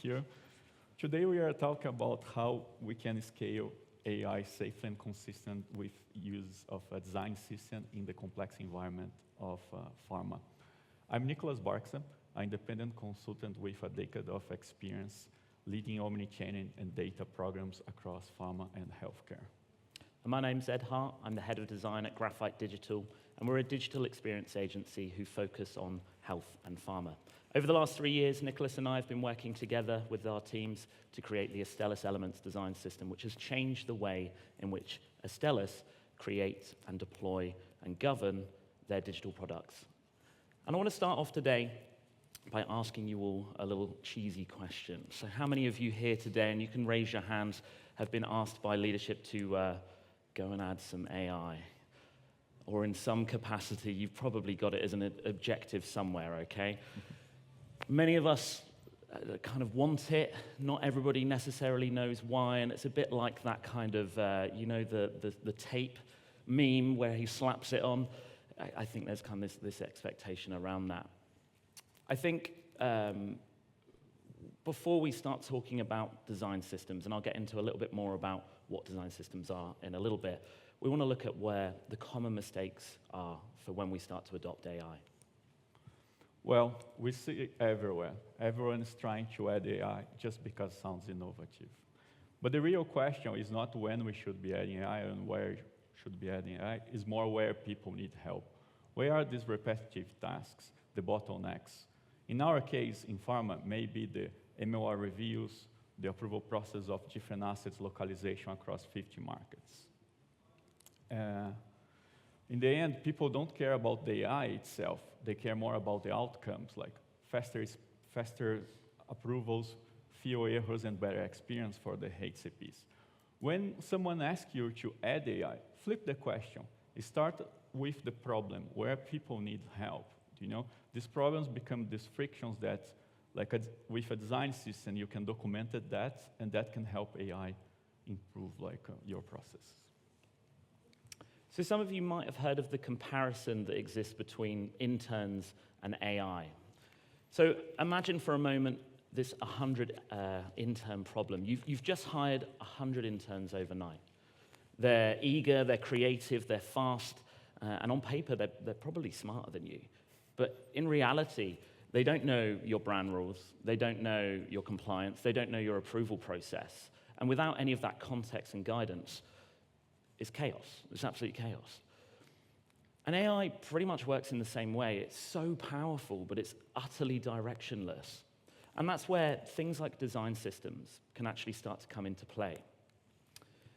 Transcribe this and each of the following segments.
here. Today we are talking about how we can scale AI safely and consistent with use of a design system in the complex environment of pharma. I'm Nicolas Barcza, an independent consultant with a decade of experience leading omnichannel and data programs across pharma and healthcare. And my name's Ed Hart. I'm the head of design at Graphite Digital, and we're a digital experience agency who focus on health and pharma. Over the last 3 years, Nicolas and I have been working together with our teams to create the Astellas Elements design system, which has changed the way in which Astellas create and deploy and govern their digital products. And I want to start off today by asking you all a little cheesy question. So how many of you here today, and you can raise your hands, have been asked by leadership to go and add some AI? Or in some capacity, you've probably got it as an objective somewhere, okay? Many of us kind of want it. Not everybody necessarily knows why, and it's a bit like that kind of, you know, the tape meme where he slaps it on. I think there's kind of this expectation around that. I think before we start talking about design systems, and I'll get into a little bit more about what design systems are in a little bit, we want to look at where the common mistakes are for when we start to adopt AI. Well, we see it everywhere. Everyone is trying to add AI just because it sounds innovative. But the real question is not when we should be adding AI and where should be adding AI, it's more where people need help. Where are these repetitive tasks, the bottlenecks? In our case, in pharma, maybe the MOR reviews, the approval process of different assets localization across 50 markets. In the end, people don't care about the AI itself. They care more about the outcomes, like faster approvals, fewer errors, and better experience for the HCPs. When someone asks you to add AI, flip the question. Start with the problem, where people need help. You know, these problems become these frictions that, like with a design system, you can document that, and that can help AI improve your process. So some of you might have heard of the comparison that exists between interns and AI. So imagine for a moment this 100 intern problem. You've just hired 100 interns overnight. They're eager, they're creative, they're fast, and on paper, they're probably smarter than you. But in reality, they don't know your brand rules, they don't know your compliance, they don't know your approval process. And without any of that context and guidance, it's chaos. It's absolute chaos. And AI pretty much works in the same way. It's so powerful, but it's utterly directionless. And that's where things like design systems can actually start to come into play.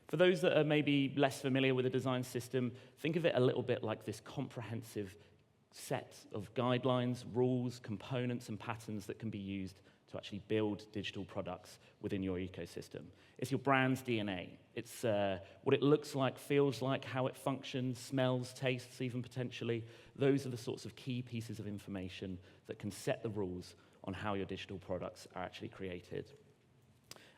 For those that are maybe less familiar with a design system, think of it a little bit like this comprehensive set of guidelines, rules, components, and patterns that can be used to actually build digital products within your ecosystem. It's your brand's DNA. It's what it looks like, feels like, how it functions, smells, tastes, even potentially. Those are the sorts of key pieces of information that can set the rules on how your digital products are actually created.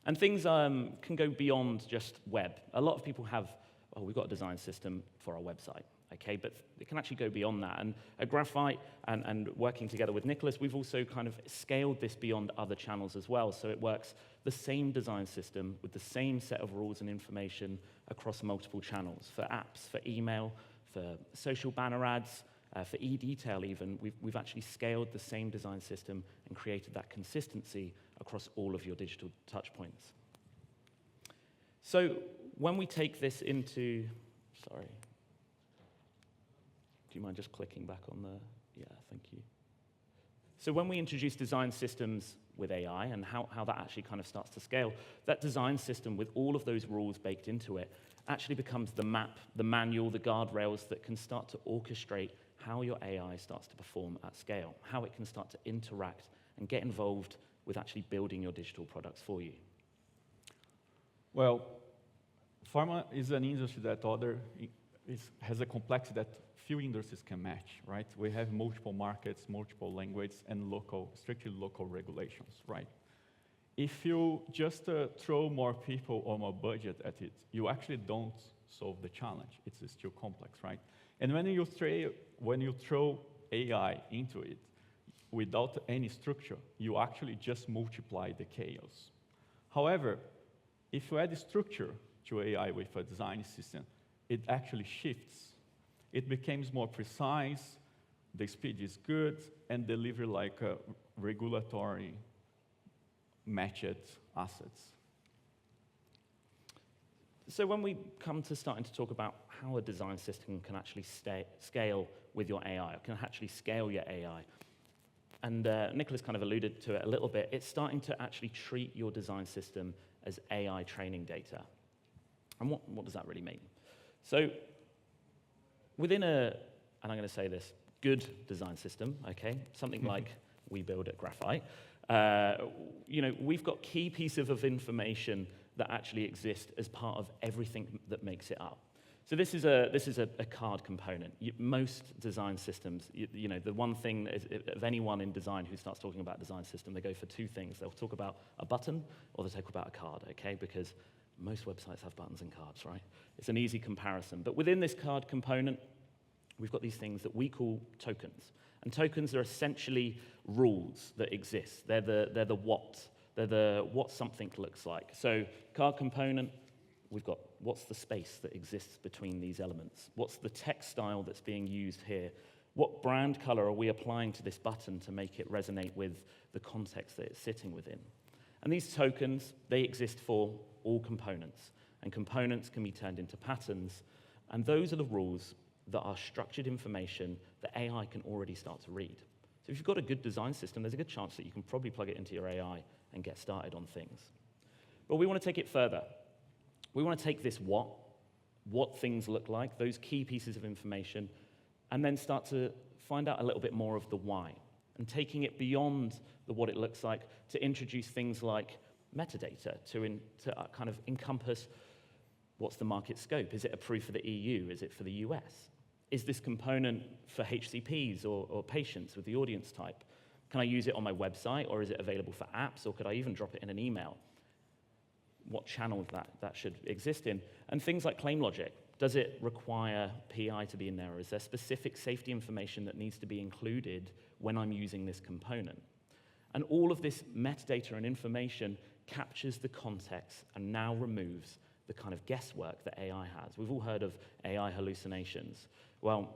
And things can go beyond just web. A lot of people have, oh, we've got a design system for our website. Okay, but it can actually go beyond that. And at Graphite and working together with Nicolas, we've also kind of scaled this beyond other channels as well. So it works the same design system with the same set of rules and information across multiple channels, for apps, for email, for social banner ads, for e-detail even. We've actually scaled the same design system and created that consistency across all of your digital touchpoints. So when we take this into, sorry. Do you mind just clicking back on the, yeah, thank you. So when we introduce design systems with AI and how that actually kind of starts to scale, that design system with all of those rules baked into it actually becomes the map, the manual, the guardrails that can start to orchestrate how your AI starts to perform at scale, how it can start to interact and get involved with actually building your digital products for you. Well, pharma is an industry that has a complexity that few industries can match, right? We have multiple markets, multiple languages, and strictly local regulations, right? If you just throw more people or more budget at it, you actually don't solve the challenge. It's still complex, right? And when you throw AI into it, without any structure, you actually just multiply the chaos. However, if you add structure to AI with a design system, it actually shifts. It becomes more precise, the speed is good, and deliver like a regulatory matched assets. So when we come to starting to talk about how a design system can actually scale with your AI, or can actually scale your AI, and Nicolas kind of alluded to it a little bit, it's starting to actually treat your design system as AI training data. And what does that really mean? So within and I'm going to say this, good design system, okay, something like we build at Graphite, we've got key pieces of information that actually exist as part of everything that makes it up. So this is a card component. Most design systems, the one thing of anyone in design who starts talking about design system, they go for two things. They'll talk about a button or they'll talk about a card, okay? Because most websites have buttons and cards, right? It's an easy comparison. But within this card component, we've got these things that we call tokens. And tokens are essentially rules that exist. They're the what. They're the what something looks like. So card component, we've got what's the space that exists between these elements? What's the text style that's being used here? What brand color are we applying to this button to make it resonate with the context that it's sitting within? And these tokens, they exist for all components. And components can be turned into patterns. And those are the rules that are structured information that AI can already start to read. So if you've got a good design system, there's a good chance that you can probably plug it into your AI and get started on things. But we want to take it further. We want to take this what things look like, those key pieces of information, and then start to find out a little bit more of the why, and taking it beyond the what it looks like to introduce things like metadata to kind of encompass what's the market scope. Is it approved for the EU? Is it for the US? Is this component for HCPs or patients with the audience type? Can I use it on my website, or is it available for apps, or could I even drop it in an email? What channel that should exist in? And things like claim logic. Does it require PI to be in there, or is there specific safety information that needs to be included when I'm using this component? And all of this metadata and information captures the context and now removes the kind of guesswork that AI has. We've all heard of AI hallucinations. Well,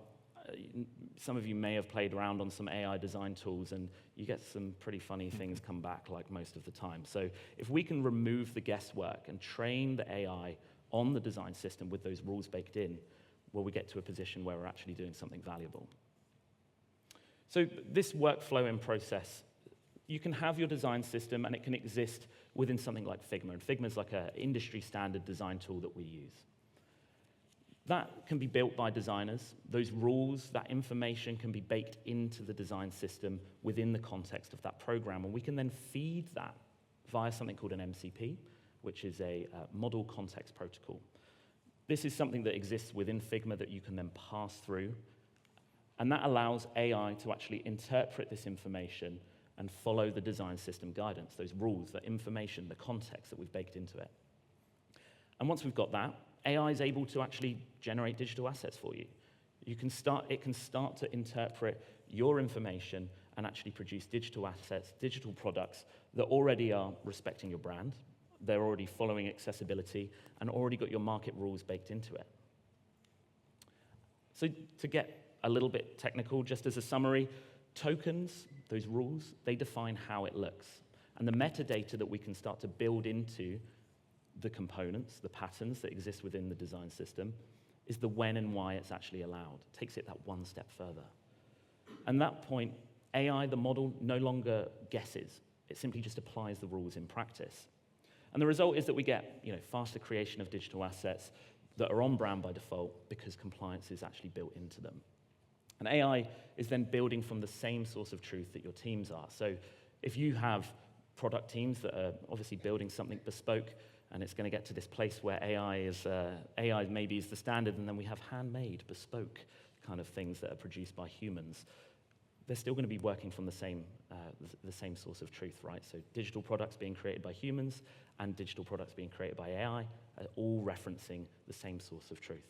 some of you may have played around on some AI design tools, and you get some pretty funny things come back like most of the time. So if we can remove the guesswork and train the AI on the design system with those rules baked in, well, we get to a position where we're actually doing something valuable. So this workflow and process, you can have your design system and it can exist within something like Figma. And Figma is like an industry standard design tool that we use. That can be built by designers. Those rules, that information can be baked into the design system within the context of that program. And we can then feed that via something called an MCP, which is a model context protocol. This is something that exists within Figma that you can then pass through. And that allows AI to actually interpret this information and follow the design system guidance, those rules, that information, the context that we've baked into it. And once we've got that, AI is able to actually generate digital assets for you. It can start to interpret your information and actually produce digital assets, digital products that already are respecting your brand. They're already following accessibility and already got your market rules baked into it. So to get a little bit technical, just as a summary, tokens, those rules, they define how it looks. And the metadata that we can start to build into the components, the patterns that exist within the design system, is the when and why it's actually allowed. It takes it that one step further. And at that point, AI, the model, no longer guesses. It simply just applies the rules in practice. And the result is that we get faster creation of digital assets that are on brand by default because compliance is actually built into them. And AI is then building from the same source of truth that your teams are. So if you have product teams that are obviously building something bespoke, and it's going to get to this place where AI maybe is the standard, and then we have handmade, bespoke kind of things that are produced by humans. They're still going to be working from the same source of truth, right? So digital products being created by humans and digital products being created by AI are all referencing the same source of truth.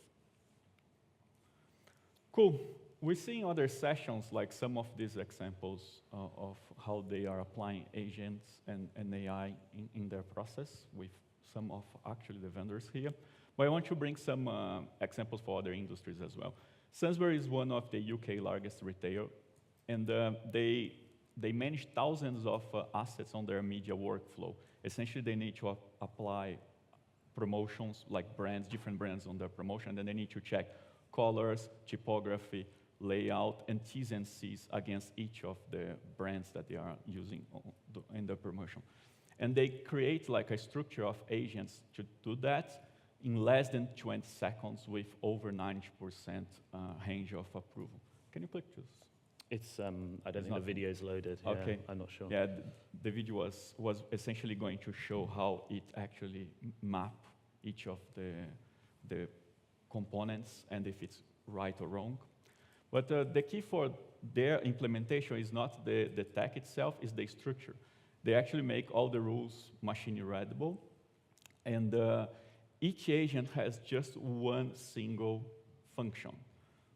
Cool. we see in other sessions, like some of these examples of how they are applying agents and AI in their process with some of actually the vendors here. But I want to bring some examples for other industries as well. Sainsbury's is one of the UK largest retailer, and they manage thousands of assets on their media workflow. Essentially, they need to apply promotions, like brands, different brands on their promotion, and then they need to check colors, typography, layout, and T's and C's against each of the brands that they are using in the promotion. And they create like a structure of agents to do that in less than 20 seconds with over 90% range of approval. Can you click just? It's, I don't think the video's loaded. Yeah, okay. I'm not sure. Yeah, the video was essentially going to show how it actually map each of the components and if it's right or wrong. But the key for their implementation is not the tech itself, it's the structure. They actually make all the rules machine readable, and each agent has just one single function.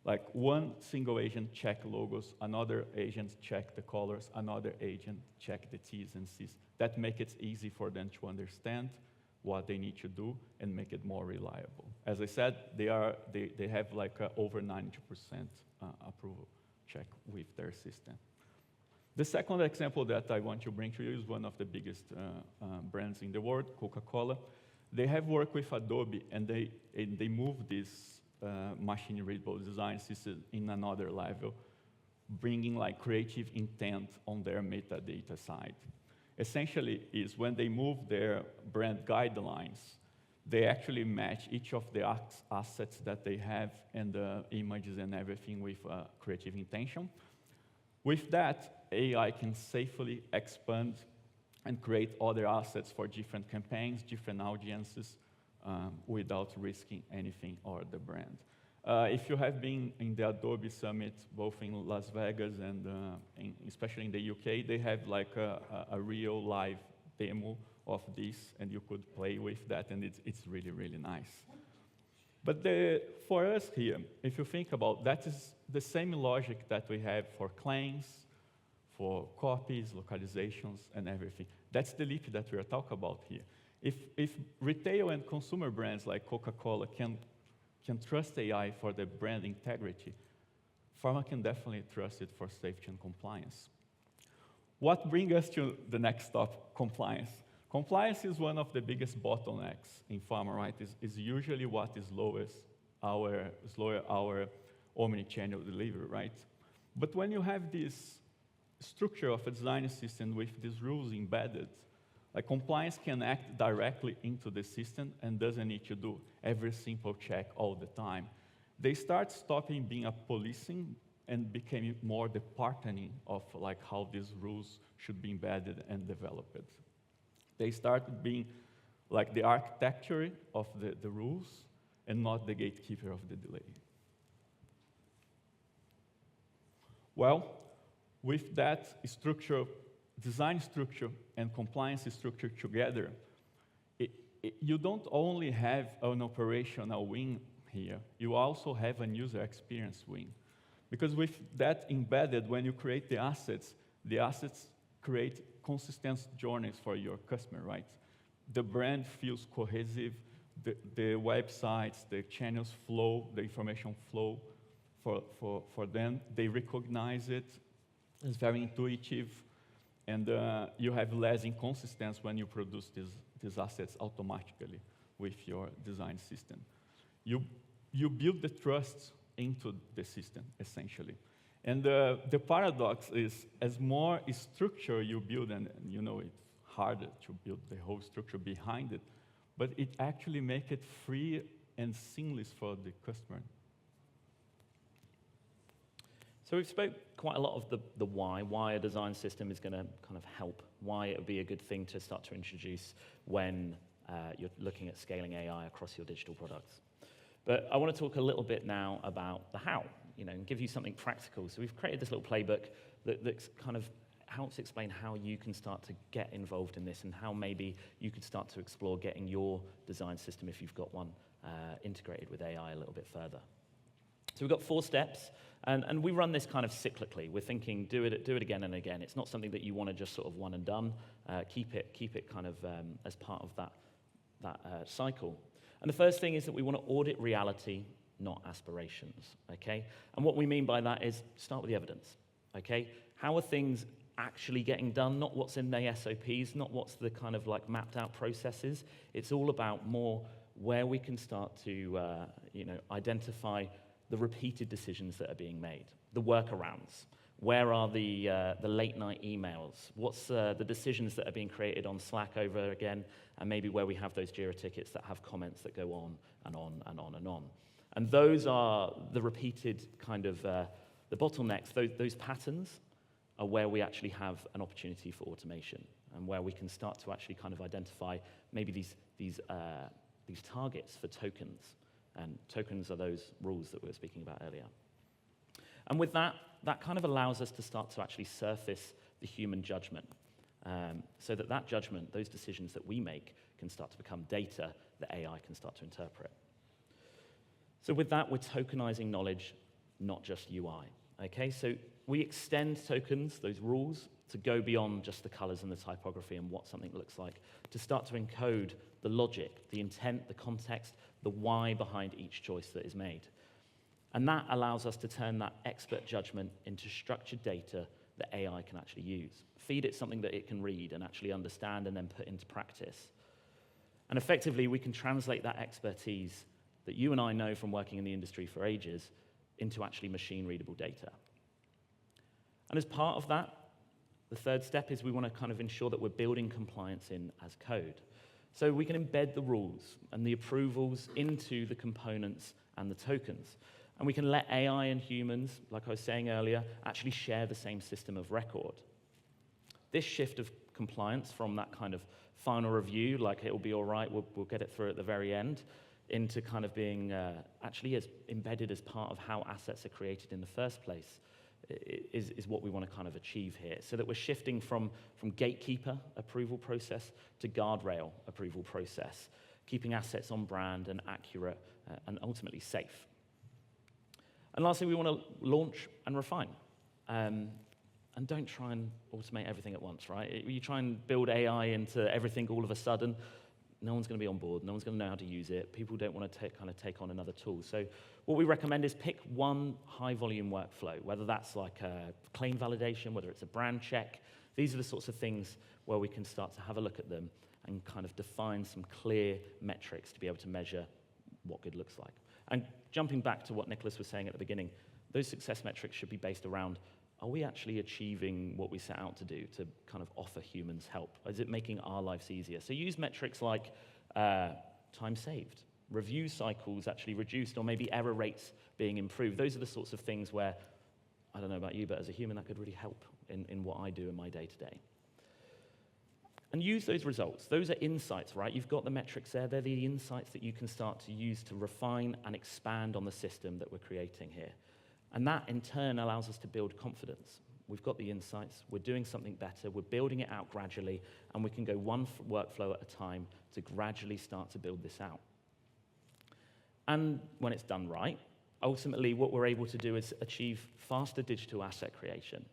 Like one single agent check logos, another agent check the colors, another agent check the T's and C's. That makes it easy for them to understand what they need to do and make it more reliable. As I said, they have like over 90% approval check with their system. The second example that I want to bring to you is one of the biggest brands in the world, Coca-Cola. They have worked with Adobe, and they moved this machine-readable design system in another level, bringing like creative intent on their metadata side. Essentially, is when they move their brand guidelines, they actually match each of the assets that they have and the images and everything with creative intention. With that, AI can safely expand and create other assets for different campaigns, different audiences, without risking anything or the brand. If you have been in the Adobe Summit, both in Las Vegas and especially in the UK, they have like a real live demo of this, and you could play with that, and it's really, really nice. But for us here, if you think about that, is the same logic that we have for claims, for copies, localizations, and everything. That's the leap that we are talking about here. If retail and consumer brands like Coca-Cola can trust AI for the brand integrity, Pharma can definitely trust it for safety and compliance. What brings us to the next stop, compliance. Compliance is one of the biggest bottlenecks in Pharma, right? Is usually what is slower our omni-channel delivery, right? But when you have this structure of a design system with these rules embedded, like compliance can act directly into the system and doesn't need to do every simple check all the time. They start stopping being a policing and became more the partnering of like how these rules should be embedded and developed. They start being like the architecture of the rules and not the gatekeeper of the delay. Well, with that structure, design structure and compliance structure together, you don't only have an operational win here, you also have an user experience win. Because with that embedded, when you create the assets create consistent journeys for your customer, right? The brand feels cohesive, the websites, the channels flow, the information flow for them. They recognize it. It's very intuitive. And you have less inconsistency when you produce these assets automatically with your design system. You build the trust into the system, essentially. And the paradox is, as more structure you build, and you know it's harder to build the whole structure behind it, but it actually makes it free and seamless for the customer. So we've spoke quite a lot of the why a design system is going to kind of help, why it would be a good thing to start to introduce when you're looking at scaling AI across your digital products. But I want to talk a little bit now about the how, and give you something practical. So we've created this little playbook that kind of helps explain how you can start to get involved in this and how maybe you could start to explore getting your design system, if you've got one, integrated with AI a little bit further. So we've got 4 steps, and we run this kind of cyclically. We're thinking, do it again and again. It's not something that you want to just sort of one and done. Keep it kind of as part of that cycle. And the first thing is that we want to audit reality, not aspirations, okay? And what we mean by that is start with the evidence, okay? How are things actually getting done, not what's in the SOPs, not what's the kind of like mapped out processes. It's all about more where we can start to identify the repeated decisions that are being made, the workarounds. Where are the late night emails? What's the decisions that are being created on Slack over again, and maybe where we have those Jira tickets that have comments that go on and on and on and on. And those are the repeated kind of the bottlenecks, those patterns are where we actually have an opportunity for automation and where we can start to actually kind of identify maybe these targets for tokens. And tokens are those rules that we were speaking about earlier. And with that kind of allows us to start to actually surface the human judgment, so that judgment, those decisions that we make, can start to become data that AI can start to interpret. So with that, we're tokenizing knowledge, not just UI. Okay, so we extend tokens, those rules, to go beyond just the colors and the typography and what something looks like, to start to encode the logic, the intent, the context, the why behind each choice that is made. And that allows us to turn that expert judgment into structured data that AI can actually use. Feed it something that it can read and actually understand and then put into practice. And effectively, we can translate that expertise that you and I know from working in the industry for ages into actually machine-readable data. And as part of that, the third step is we want to kind of ensure that we're building compliance in as code. So we can embed the rules and the approvals into the components and the tokens. And we can let AI and humans, like I was saying earlier, actually share the same system of record. This shift of compliance from that kind of final review, like it'll be all right, we'll get it through at the very end, into kind of being actually as embedded as part of how assets are created in the first place, is what we want to kind of achieve here, so that we're shifting from gatekeeper approval process to guardrail approval process, keeping assets on brand and accurate and ultimately safe. And lastly, we want to launch and refine. And don't try and automate everything at once, right? You try and build AI into everything all of a sudden, no one's going to be on board, no one's going to know how to use it, people don't want to take on another tool. So what we recommend is pick one high-volume workflow, whether that's like a claim validation, whether it's a brand check. These are the sorts of things where we can start to have a look at them and kind of define some clear metrics to be able to measure what good looks like. And jumping back to what Nicolas was saying at the beginning, those success metrics should be based around, are we actually achieving what we set out to do to kind of offer humans help? Is it making our lives easier? So use metrics like time saved, review cycles actually reduced, or maybe error rates being improved. Those are the sorts of things where, I don't know about you, but as a human, that could really help in what I do in my day-to-day. And use those results. Those are insights, right? You've got the metrics there. They're the insights that you can start to use to refine and expand on the system that we're creating here. And that, in turn, allows us to build confidence. We've got the insights. We're doing something better. We're building it out gradually. And we can go one workflow at a time to gradually start to build this out. And when it's done right, ultimately, what we're able to do is achieve faster digital asset creation.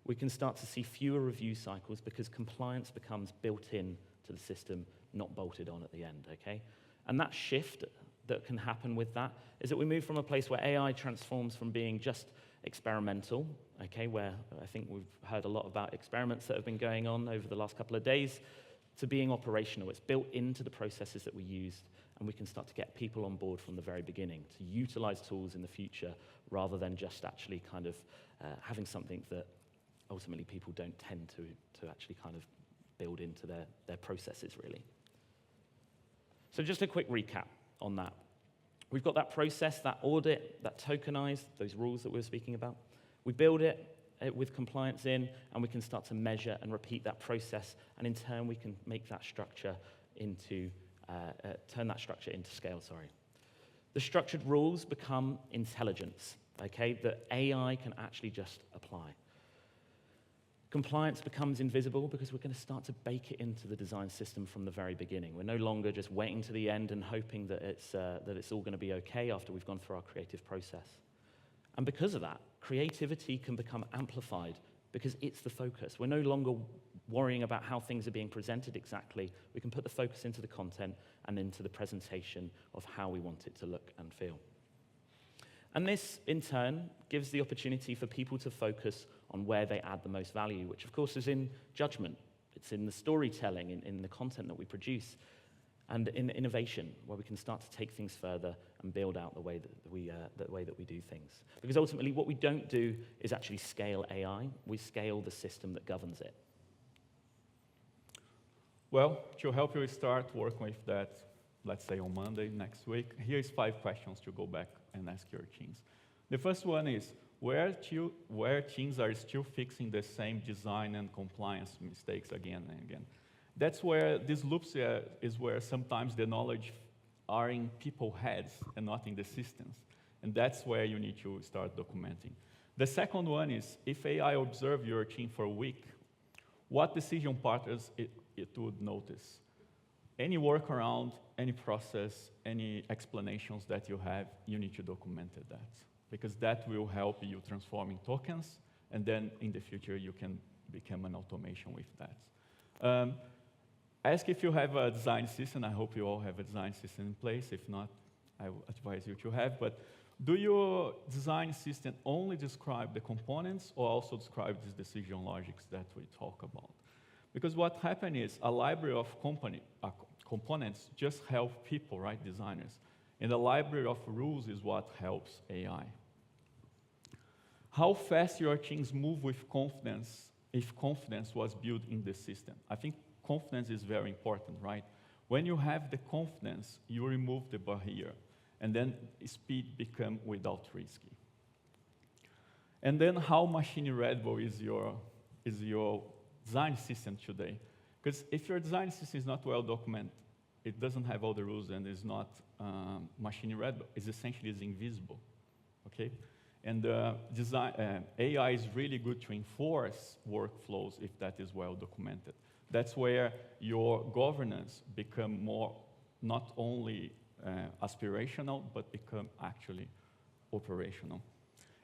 We can start to see fewer review cycles because compliance becomes built in to the system, not bolted on at the end, okay? And that shift that can happen with that is that we move from a place where AI transforms from being just experimental, okay, where I think we've heard a lot about experiments that have been going on over the last couple of days, to being operational. It's built into the processes that we use, and we can start to get people on board from the very beginning to utilize tools in the future rather than just actually kind of having something that ultimately people don't tend to actually kind of build into their processes, really. So just a quick recap on that. We've got that process, that audit, that tokenized, those rules that we were speaking about. We build it with compliance in, and we can start to measure and repeat that process, and in turn we can make that structure into, turn that structure into scale, sorry. The structured rules become intelligence, okay, that AI can actually just apply. Compliance becomes invisible because we're going to start to bake it into the design system from the very beginning. We're no longer just waiting to the end and hoping that it's all going to be okay after we've gone through our creative process. And because of that, creativity can become amplified because it's the focus. We're no longer worrying about how things are being presented exactly. We can put the focus into the content and into the presentation of how we want it to look and feel. And this, in turn, gives the opportunity for people to focus on where they add the most value, which, of course, is in judgment. It's in the storytelling, in the content that we produce, and in innovation, where we can start to take things further and build out the way that we do things. Because ultimately, what we don't do is actually scale AI. We scale the system that governs it. Well, to help you start working with that, let's say on Monday next week, here's 5 questions to go back and ask your teams. The first one is, where teams are still fixing the same design and compliance mistakes again and again. That's where these loops is where sometimes the knowledge are in people's heads and not in the systems. And that's where you need to start documenting. The second one is, if AI observe your team for a week, what decision patterns it would notice? Any workaround, any process, any explanations that you have, you need to document that. Because that will help you transform in tokens, and then in the future you can become an automation with that. Ask if you have a design system. I hope you all have a design system in place. If not, I would advise you to have. But do your design system only describe the components or also describe these decision logics that we talk about? Because what happens is a library of components just help people, right, designers. And the library of rules is what helps AI. How fast your teams move with confidence if confidence was built in the system? I think confidence is very important, right? When you have the confidence, you remove the barrier, and then speed becomes without risky. And then how machine-readable is your design system today? Because if your design system is not well documented, it doesn't have all the rules and is not machine-readable, it's essentially invisible, okay? And AI is really good to enforce workflows if that is well documented. That's where your governance become more not only aspirational, but become actually operational.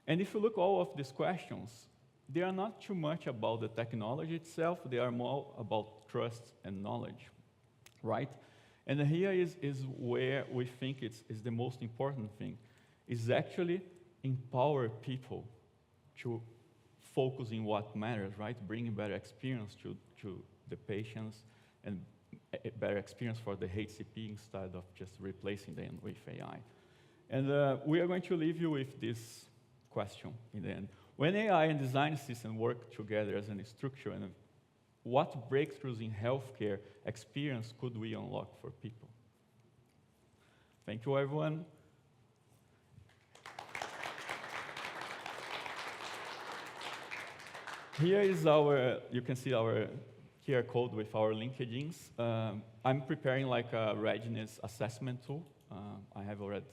And if you look at all of these questions, they are not too much about the technology itself, they are more about trust and knowledge, right? And here is where we think is the most important thing, is actually empower people to focus in what matters, right? Bringing better experience to the patients and a better experience for the HCP instead of just replacing them with AI. And we are going to leave you with this question in the end. When AI and design system work together as a structure, and what breakthroughs in healthcare experience could we unlock for people? Thank you, everyone. Here is you can see our QR code with our LinkedIn's. I'm preparing like a readiness assessment tool. I have already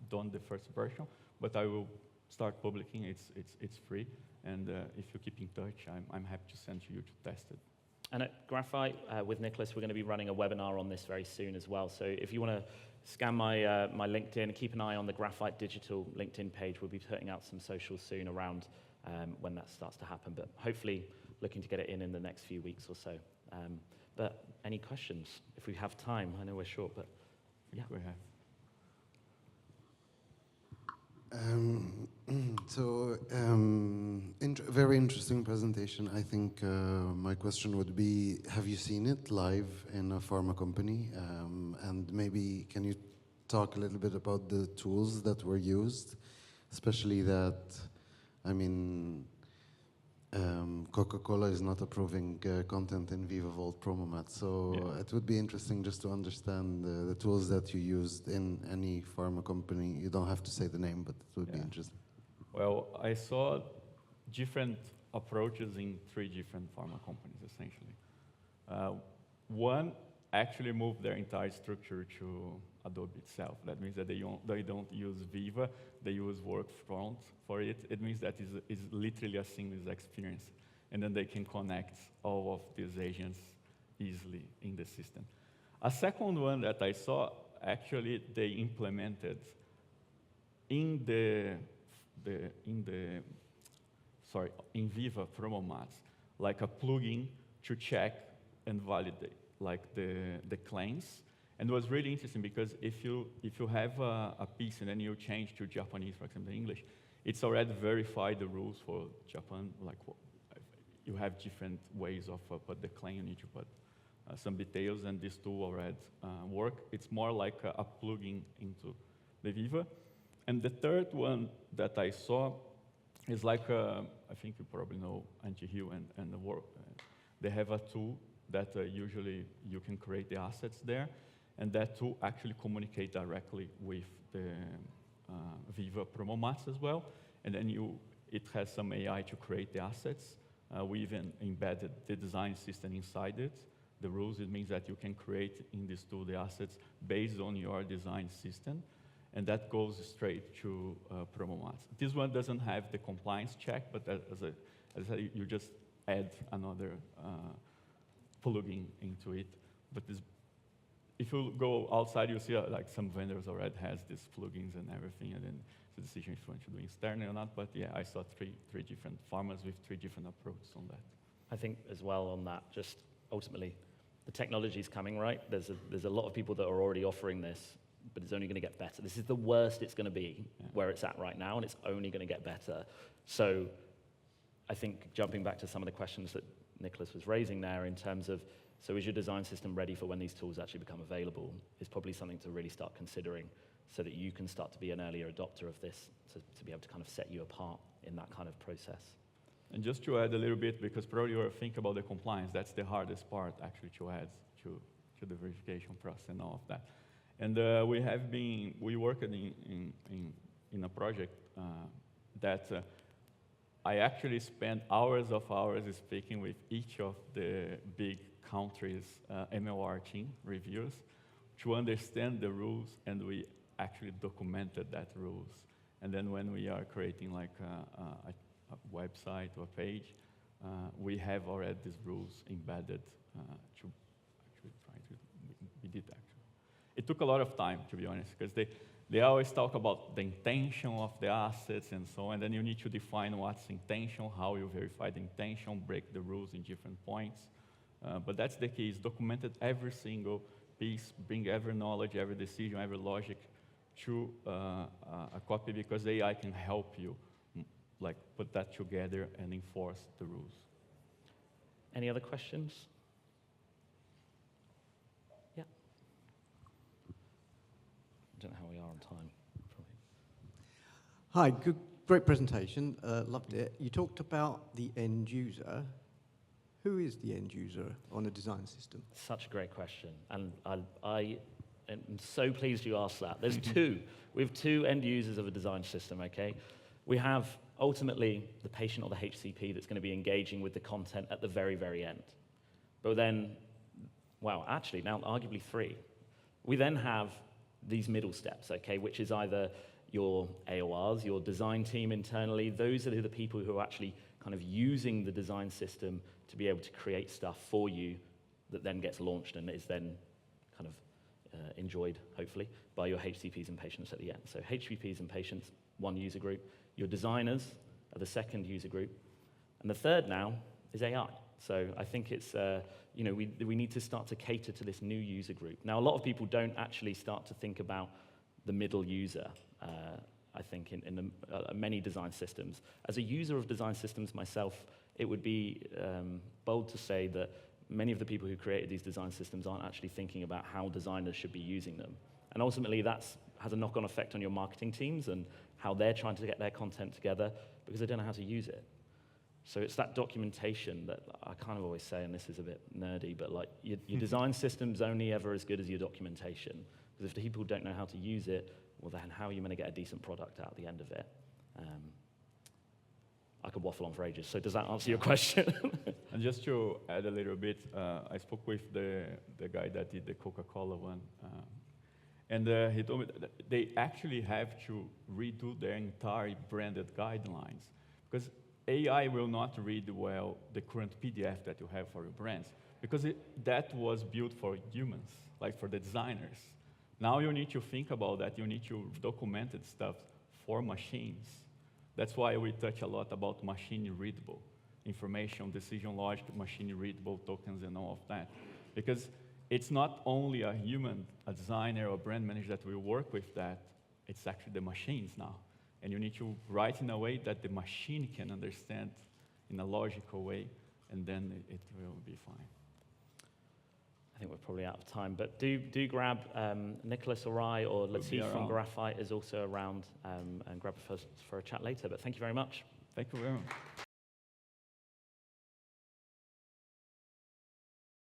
done the first version, but I will start publishing. It's free, and if you keep in touch, I'm happy to send you to test it. And at Graphite, with Nicolas, we're going to be running a webinar on this very soon as well. So if you want to scan my LinkedIn, keep an eye on the Graphite Digital LinkedIn page. We'll be putting out some socials soon around when that starts to happen, but hopefully looking to get it in the next few weeks or so. But any questions, if we have time? I know we're short, but yeah. We have. Very interesting presentation. I think my question would be, have you seen it live in a pharma company? And maybe can you talk a little bit about the tools that were used, especially that, I mean, Coca-Cola is not approving content in VivaVault PromoMat, so yeah. It would be interesting just to understand the tools that you used in any pharma company. You don't have to say the name, but it would be interesting. Well, I saw different approaches in 3 different pharma companies, essentially. One actually moved their entire structure to Adobe itself. That means that they don't use Viva, they use Workfront for it. It means that it's literally a seamless experience. and then they can connect all of these agents easily in the system. A second one that I saw, actually, they implemented in Viva Promomats, like a plugin to check and validate like the claims. And it was really interesting because if you have a piece and then you change to Japanese, for example, English, it's already verified the rules for Japan. Like you have different ways of put the claim. You need to put some details, and this tool already work. It's more like a plugin into the Viva. And the third one that I saw is like, I think you probably know Anti-Hill and the work. They have a tool that usually you can create the assets there, and that tool actually communicate directly with the Viva Promomats as well. And then it has some AI to create the assets. We even embedded the design system inside it. The rules, it means that you can create in this tool the assets based on your design system, and that goes straight to Promomats. This one doesn't have the compliance check, but as I said, you just add another plugin into it. But if you go outside, you see like some vendors already has these plugins and everything, and then it's a decision if you want to do externally or not. But yeah, I saw three different farmers with 3 different approaches on that. I think as well on that, just ultimately, the technology is coming, right? There's a lot of people that are already offering this, but it's only going to get better. This is the worst it's going to be where it's at right now, and it's only going to get better. So I think jumping back to some of the questions that Nicolas was raising there in terms of, so is your design system ready for when these tools actually become available, is probably something to really start considering so that you can start to be an earlier adopter of this to be able to kind of set you apart in that kind of process. And just to add a little bit, because probably you're thinking about the compliance, that's the hardest part actually to add to the verification process and all of that. And we worked in a project that I actually spent hours speaking with each of the big countries' MLR team reviewers to understand the rules, and we actually documented that rules. And then when we are creating like a website or a page, we have already these rules embedded to actually try to, we did actually. It took a lot of time, to be honest, because they always talk about the intention of the assets and so on, and then you need to define what's intention, how you verify the intention, break the rules in different points. But that's the key, is documented every single piece, bring every knowledge, every decision, every logic to a copy, because AI can help you like put that together and enforce the rules. Any other questions? Yeah. I don't know how we are on time. Hi, great presentation. Loved it. You talked about the end user. Who is the end user on a design system? Such a great question, and I am so pleased you asked that. There's two. We have 2 end users of a design system, okay? We have ultimately the patient or the HCP that's going to be engaging with the content at the very, very end. But then, well, actually, now arguably 3. We then have these middle steps, okay, which is either your AORs, your design team internally. Those are the people who are actually kind of using the design system to be able to create stuff for you that then gets launched and is then kind of enjoyed, hopefully, by your HCPs and patients at the end. So HCPs and patients, one user group. Your designers are the second user group. And the third now is AI. So I think it's, we need to start to cater to this new user group. Now, a lot of people don't actually start to think about the middle user, I think, in many design systems. As a user of design systems myself, it would be bold to say that many of the people who created these design systems aren't actually thinking about how designers should be using them. And ultimately, that has a knock-on effect on your marketing teams and how they're trying to get their content together because they don't know how to use it. So it's that documentation that I kind of always say, and this is a bit nerdy, but like your design system's only ever as good as your documentation. Because if the people don't know how to use it, well then how are you going to get a decent product out at the end of it? I could waffle on for ages, so does that answer your question? And just to add a little bit, I spoke with the guy that did the Coca-Cola one, and he told me that they actually have to redo their entire branded guidelines, because AI will not read well the current PDF that you have for your brands, because that was built for humans, like for the designers. Now you need to think about that. You need to document that stuff for machines. That's why we touch a lot about machine-readable information, decision logic, machine-readable tokens, and all of that. Because it's not only a human, a designer, or a brand manager that will work with that, it's actually the machines now. And you need to write in a way that the machine can understand in a logical way, and then it will be fine. I think we're probably out of time, but do grab Nicolas or I, or Latif from Graphite is also around, and grab us for a chat later. But thank you very much. Thank you very much.